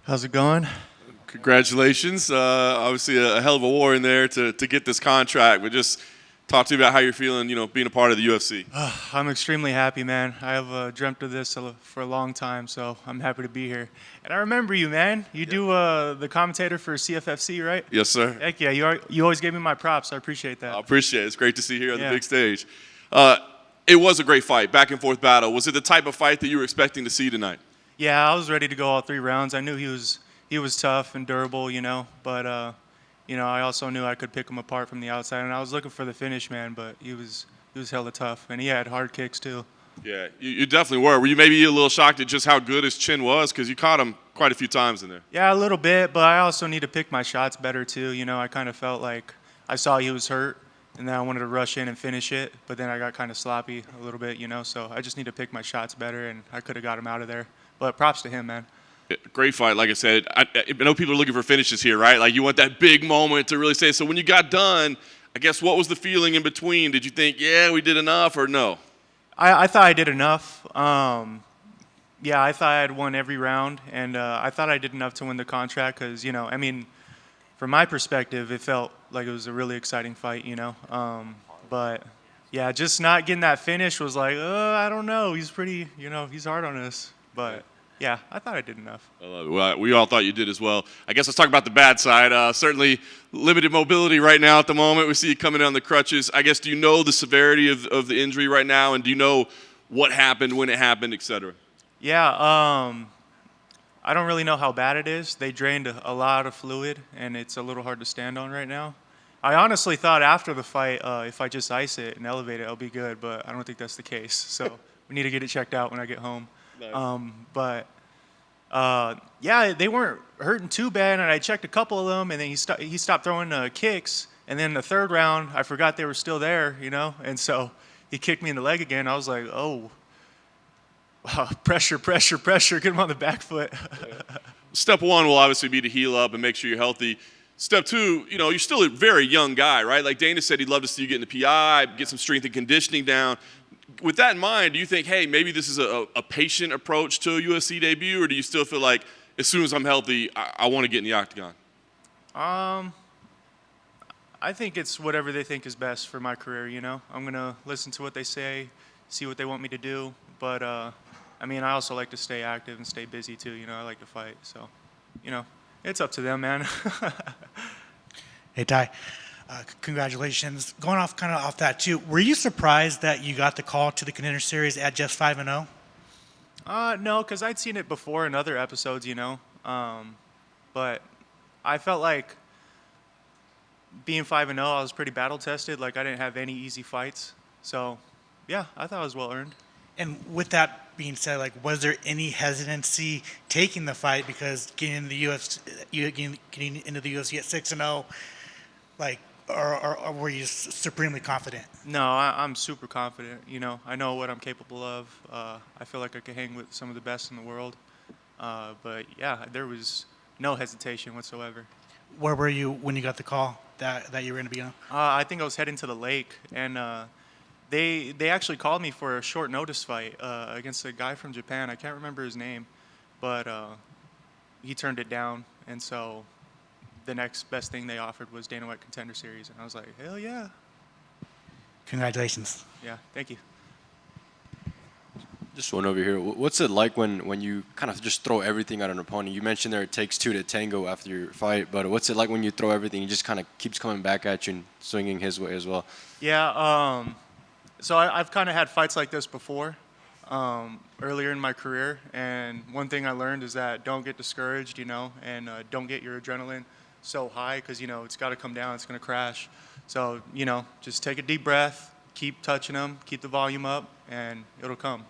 How's it going? Congratulations. Obviously a hell of a war in there to get this contract, but just talk to me about how you're feeling, being a part of the UFC. I'm extremely happy, man. I have dreamt of this for a long time, so I'm happy to be here. And I remember you, man. You do the commentator for CFFC, right? Yes, sir. Heck yeah, you always gave me my props. I appreciate that. I appreciate it. It's great to see you here on the Yeah. big stage. It was a great fight, back and forth battle. Was it the type of fight that you were expecting to see tonight? Yeah, I was ready to go all 3 rounds. I knew he was tough and durable, but I also knew I could pick him apart from the outside, and I was looking for the finish, man. But he was hella tough, and he had hard kicks too. Yeah, you definitely were. Were you maybe a little shocked at just how good his chin was? Because you caught him quite a few times in there. Yeah, a little bit, but I also need to pick my shots better too. I kind of felt like I saw he was hurt, and then I wanted to rush in and finish it, but then I got kind of sloppy a little bit, So I just need to pick my shots better, and I could have got him out of there. But props to him, man. Great fight, like I said. I know people are looking for finishes here, right? Like you want that big moment to really say. So when you got done, I guess what was the feeling in between? Did you think, yeah, we did enough, or no? I thought I did enough. Yeah, I thought I had won every round, and I thought I did enough to win the contract because, from my perspective, it felt like it was a really exciting fight, But, yeah, just not getting that finish was like, I don't know. He's pretty, he's hard on us. But, yeah, I thought I did enough. Well, we all thought you did as well. I guess let's talk about the bad side. Certainly limited mobility right now at the moment. We see you coming on the crutches. I guess, do you know the severity of the injury right now, and do you know what happened, when it happened, et cetera? Yeah, I don't really know how bad it is. They drained a lot of fluid, and it's a little hard to stand on right now. I honestly thought after the fight, if I just ice it and elevate it, I'll be good, but I don't think that's the case. So we need to get it checked out when I get home. Nice. Yeah, they weren't hurting too bad, and I checked a couple of them, and then he stopped throwing kicks. And then the third round, I forgot they were still there, and so he kicked me in the leg again. I was like, oh. Wow, pressure, get him on the back foot. Step one will obviously be to heal up and make sure you're healthy. Step two, you're still a very young guy, right? Like Dana said, he'd love to see you get in the PI, get some strength and conditioning down. With that in mind, do you think, hey, maybe this is a patient approach to a UFC debut, or do you still feel like as soon as I'm healthy, I want to get in the octagon? I think it's whatever they think is best for my career, I'm going to listen to what they say, see what they want me to do. But, I also like to stay active and stay busy too, I like to fight. So, it's up to them, man. Hey, Ty, congratulations. Going off that too, were you surprised that you got the call to the Contender Series at just 5-0? No, because I'd seen it before in other episodes, but I felt like being 5-0, I was pretty battle tested. Like I didn't have any easy fights. So, yeah, I thought it was well earned. And with that being said, was there any hesitancy taking the fight because getting into the UFC at 6-0, or were you supremely confident? No, I'm super confident. I know what I'm capable of. I feel like I could hang with some of the best in the world. But yeah, there was no hesitation whatsoever. Where were you when you got the call that you were going to be on? I think I was heading to the lake, and They actually called me for a short notice fight against a guy from Japan. I can't remember his name, but he turned it down. And so the next best thing they offered was Dana White Contender Series. And I was like, hell yeah. Congratulations. Yeah, thank you. Just one over here. What's it like when you kind of just throw everything at an opponent? You mentioned there it takes two to tango after your fight, but what's it like when you throw everything? He just kind of keeps coming back at you and swinging his way as well. Yeah, so I've kind of had fights like this before, earlier in my career, and one thing I learned is that don't get discouraged, and don't get your adrenaline so high because, it's got to come down, it's going to crash. So, just take a deep breath, keep touching them, keep the volume up, and it'll come.